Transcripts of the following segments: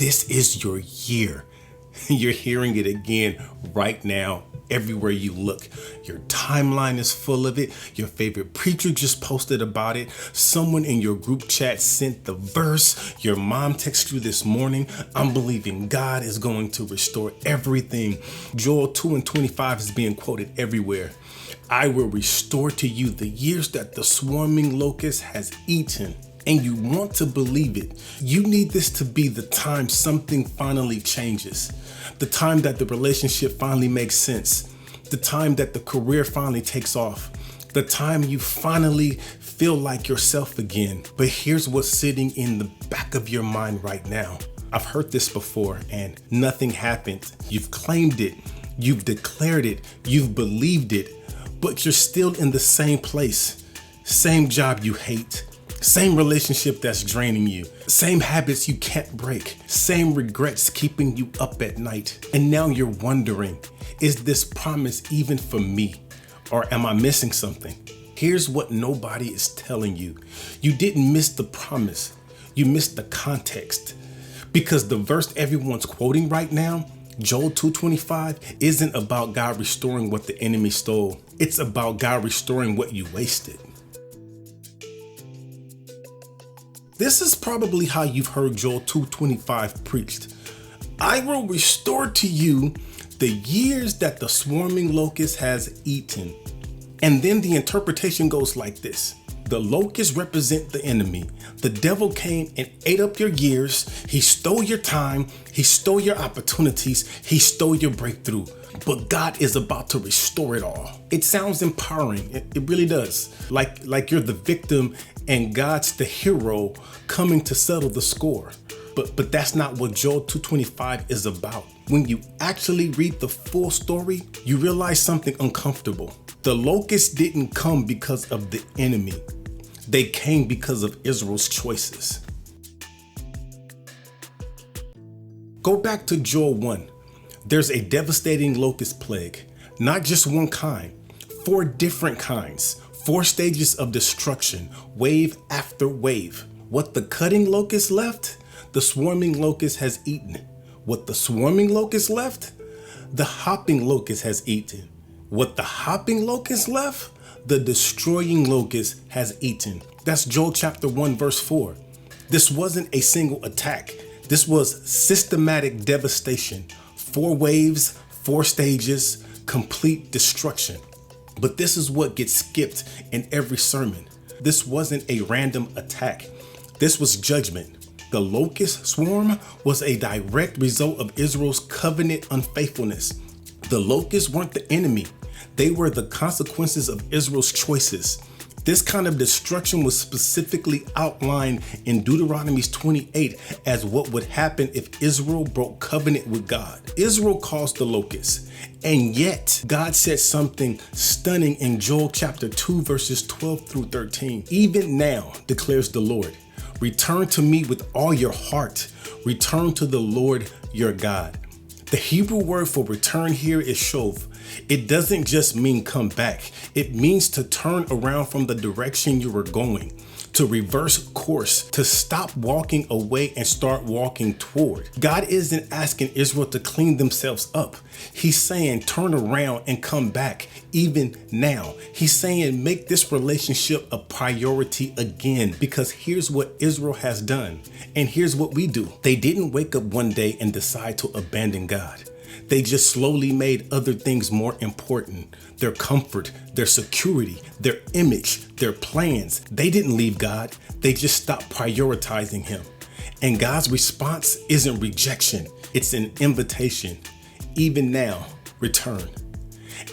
This is your year. You're hearing it again right now, everywhere you look. Your timeline is full of it. Your favorite preacher just posted about it. Someone in your group chat sent the verse. Your mom texted you this morning. I'm believing God is going to restore everything. Joel 2:25 is being quoted everywhere. I will restore to you the years that the swarming locust has eaten. And you want to believe it. You need this to be the time something finally changes. The time that the relationship finally makes sense. The time that the career finally takes off. The time you finally feel like yourself again. But here's what's sitting in the back of your mind right now. I've heard this before and nothing happened. You've claimed it. You've declared it. You've believed it. But you're still in the same place. Same job you hate. Same relationship that's draining you. Same habits you can't break. Same regrets keeping you up at night. And now you're wondering, is this promise even for me? Or am I missing something? Here's what nobody is telling you. You didn't miss the promise. You missed the context. Because the verse everyone's quoting right now, Joel 2:25, isn't about God restoring what the enemy stole. It's about God restoring what you wasted. This is probably how you've heard Joel 2:25 preached. I will restore to you the years that the swarming locust has eaten. And then the interpretation goes like this. The locusts represent the enemy. The devil came and ate up your years. He stole your time. He stole your opportunities. He stole your breakthrough. But God is about to restore it all. It sounds empowering. It really does. Like you're the victim and God's the hero coming to settle the score. But that's not what Joel 2:25 is about. When you actually read the full story, you realize something uncomfortable. The locusts didn't come because of the enemy. They came because of Israel's choices. Go back to Joel 1. There's a devastating locust plague. Not just one kind, 4 different kinds. 4 stages of destruction, wave after wave. What the cutting locust left, the swarming locust has eaten. What the swarming locust left, the hopping locust has eaten. What the hopping locust left, the destroying locust has eaten. That's Joel chapter 1 verse 4. This wasn't a single attack. This was systematic devastation. 4 waves, 4 stages, complete destruction. But this is what gets skipped in every sermon. This wasn't a random attack. This was judgment. The locust swarm was a direct result of Israel's covenant unfaithfulness. The locusts weren't the enemy. They were the consequences of Israel's choices. This kind of destruction was specifically outlined in Deuteronomy 28 as what would happen if Israel broke covenant with God. Israel caused the locusts, and yet God said something stunning in Joel chapter 2 verses 12 through 13. Even now, declares the Lord, return to me with all your heart. Return to the Lord your God. The Hebrew word for return here is shov. It doesn't just mean come back. It means to turn around from the direction you were going, to reverse course, to stop walking away and start walking toward. God isn't asking Israel to clean themselves up. He's saying turn around and come back even now. He's saying make this relationship a priority again, because here's what Israel has done. And here's what we do. They didn't wake up one day and decide to abandon God. They just slowly made other things more important. Their comfort, their security, their image, their plans. They didn't leave God. They just stopped prioritizing him. And God's response isn't rejection. It's an invitation. Even now, return.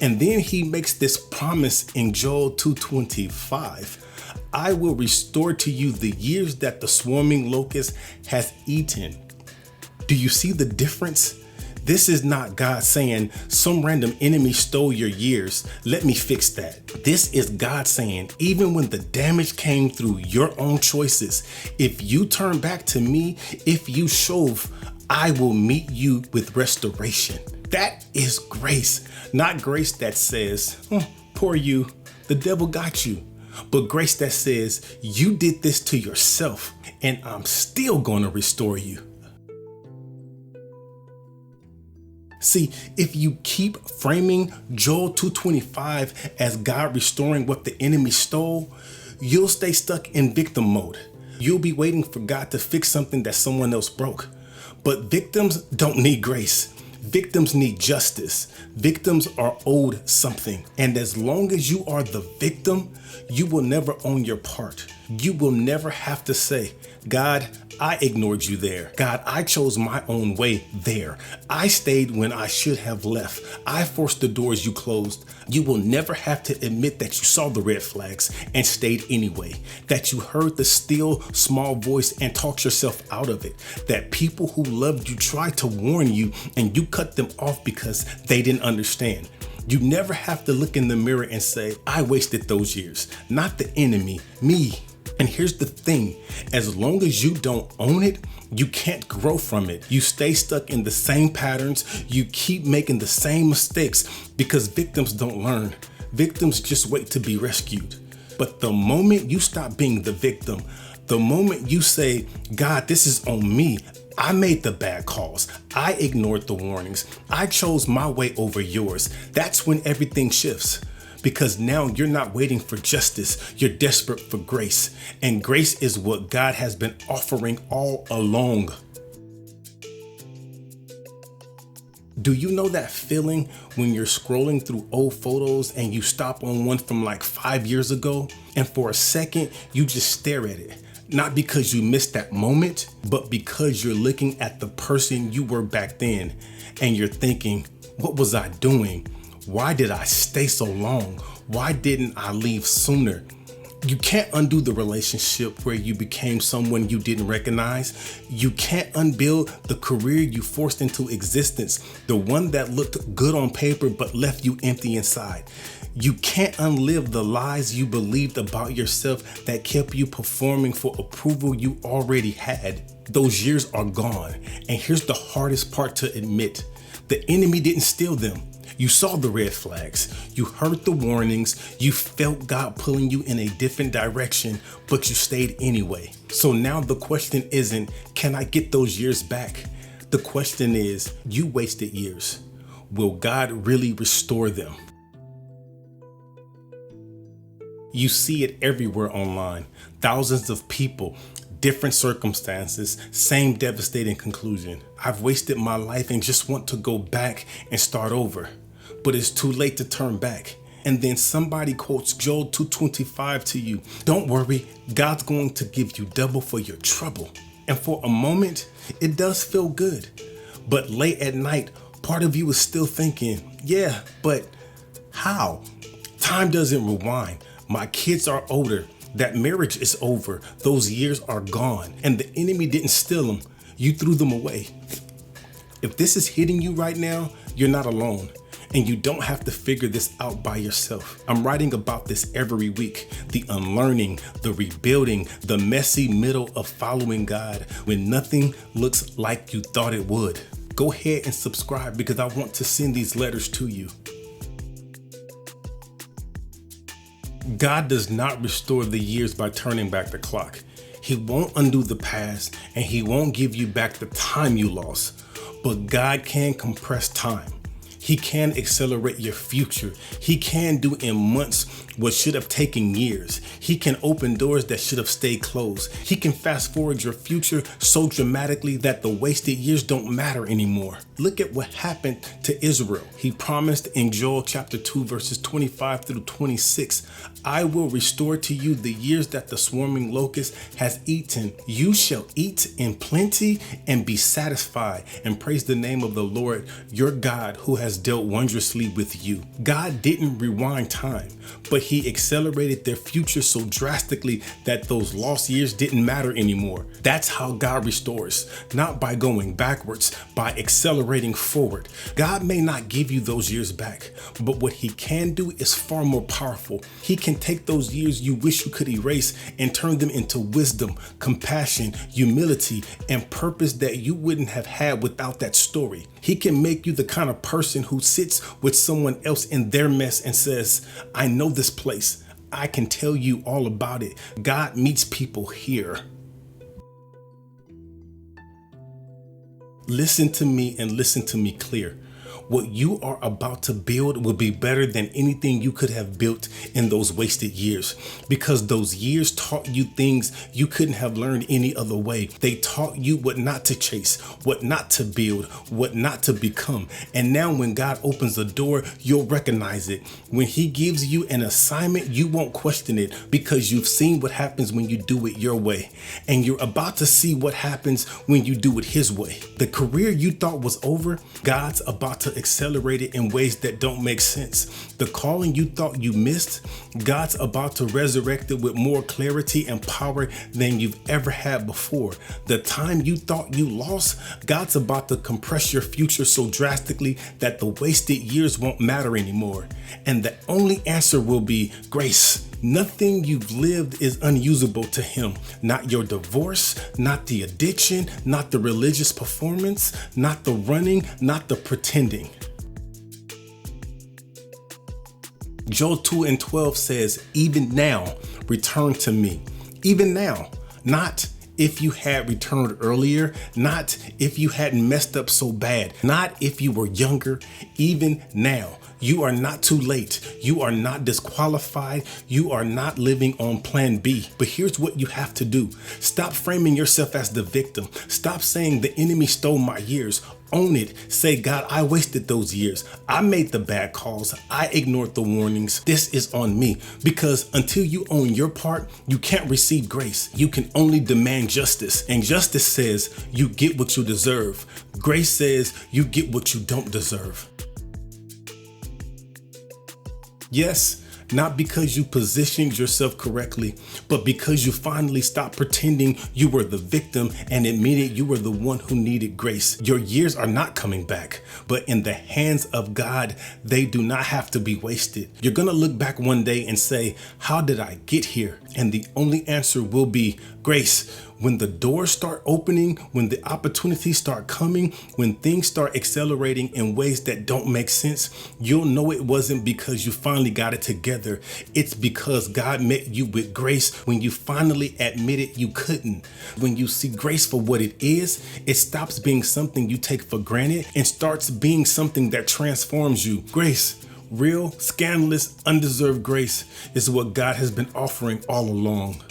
And then he makes this promise in Joel 2:25. I will restore to you the years that the swarming locust has eaten. Do you see the difference? This is not God saying some random enemy stole your years. Let me fix that. This is God saying, even when the damage came through your own choices, if you turn back to me, if you shove, I will meet you with restoration. That is grace, not grace that says, poor you, the devil got you. But grace that says, you did this to yourself and I'm still going to restore you. See, if you keep framing Joel 2:25 as God restoring what the enemy stole, you'll stay stuck in victim mode. You'll be waiting for God to fix something that someone else broke. But victims don't need grace. Victims need justice. Victims are owed something. And as long as you are the victim, you will never own your part. You will never have to say, God, I ignored you there. God, I chose my own way there. I stayed when I should have left. I forced the doors you closed. You will never have to admit that you saw the red flags and stayed anyway. That you heard the still small voice and talked yourself out of it. That people who loved you tried to warn you and you cut them off because they didn't understand. You never have to look in the mirror and say, I wasted those years. Not the enemy, me. And here's the thing, as long as you don't own it, you can't grow from it. You stay stuck in the same patterns. You keep making the same mistakes because victims don't learn. Victims just wait to be rescued. But the moment you stop being the victim, the moment you say, God, this is on me. I made the bad calls. I ignored the warnings. I chose my way over yours. That's when everything shifts. Because now you're not waiting for justice, you're desperate for grace. And grace is what God has been offering all along. Do you know that feeling when you're scrolling through old photos and you stop on one from like 5 years ago, and for a second you just stare at it? Not because you missed that moment, but because you're looking at the person you were back then and you're thinking, what was I doing? Why did I stay so long? Why didn't I leave sooner? You can't undo the relationship where you became someone you didn't recognize. You can't unbuild the career you forced into existence, the one that looked good on paper but left you empty inside. You can't unlive the lies you believed about yourself that kept you performing for approval you already had. Those years are gone. And here's the hardest part to admit. The enemy didn't steal them. You saw the red flags, you heard the warnings, you felt God pulling you in a different direction, but you stayed anyway. So now the question isn't, can I get those years back? The question is, you wasted years. Will God really restore them? You see it everywhere online. Thousands of people, different circumstances, same devastating conclusion. I've wasted my life and just want to go back and start over. But it's too late to turn back. And then somebody quotes Joel 2:25 to you. Don't worry, God's going to give you double for your trouble. And for a moment, it does feel good. But late at night, part of you is still thinking, yeah, but how? Time doesn't rewind. My kids are older. That marriage is over. Those years are gone. And the enemy didn't steal them. You threw them away. If this is hitting you right now, you're not alone. And you don't have to figure this out by yourself. I'm writing about this every week. The unlearning, the rebuilding, the messy middle of following God when nothing looks like you thought it would. Go ahead and subscribe because I want to send these letters to you. God does not restore the years by turning back the clock. He won't undo the past and he won't give you back the time you lost. But God can compress time. He can accelerate your future. He can do in months what should have taken years. He can open doors that should have stayed closed. He can fast forward your future so dramatically that the wasted years don't matter anymore. Look at what happened to Israel. He promised in Joel chapter 2 verses 25 through 26, I will restore to you the years that the swarming locust has eaten. You shall eat in plenty and be satisfied, and praise the name of the Lord your God who has dealt wondrously with you. God didn't rewind time, but he accelerated their future so drastically that those lost years didn't matter anymore. That's how God restores, not by going backwards, by accelerating forward. God may not give you those years back, but what he can do is far more powerful. He can take those years you wish you could erase and turn them into wisdom, compassion, humility, and purpose that you wouldn't have had without that story. He can make you the kind of person who sits with someone else in their mess and says, I know this place. I can tell you all about it. God meets people here. Listen to me and listen to me clear. What you are about to build will be better than anything you could have built in those wasted years, because those years taught you things you couldn't have learned any other way. They taught you what not to chase, what not to build, what not to become. And now when God opens the door, you'll recognize it. When he gives you an assignment, you won't question it, because you've seen what happens when you do it your way. And you're about to see what happens when you do it his way. The career you thought was over, God's about to accelerate it in ways that don't make sense. The calling you thought you missed, God's about to resurrect it with more clarity and power than you've ever had before. The time you thought you lost, God's about to compress your future so drastically that the wasted years won't matter anymore. And the only answer will be grace. Nothing you've lived is unusable to him. Not your divorce, not the addiction, not the religious performance, not the running, not the pretending. Joel 2:12 says, even now, return to me. Even now, not if you had returned earlier, not if you hadn't messed up so bad, not if you were younger, even now. You are not too late. You are not disqualified. You are not living on plan B. But here's what you have to do. Stop framing yourself as the victim. Stop saying the enemy stole my years. Own it. Say, God, I wasted those years. I made the bad calls. I ignored the warnings. This is on me. Because until you own your part, you can't receive grace. You can only demand justice. And justice says you get what you deserve. Grace says you get what you don't deserve. Yes, not because you positioned yourself correctly, but because you finally stopped pretending you were the victim and admitted you were the one who needed grace. Your years are not coming back, but in the hands of God, they do not have to be wasted. You're going to look back one day and say, how did I get here? And the only answer will be grace. When the doors start opening, when the opportunities start coming, when things start accelerating in ways that don't make sense, you'll know it wasn't because you finally got it together. It's because God met you with grace when you finally admitted you couldn't. When you see grace for what it is, it stops being something you take for granted and starts being something that transforms you. Grace, real, scandalous, undeserved grace, is what God has been offering all along.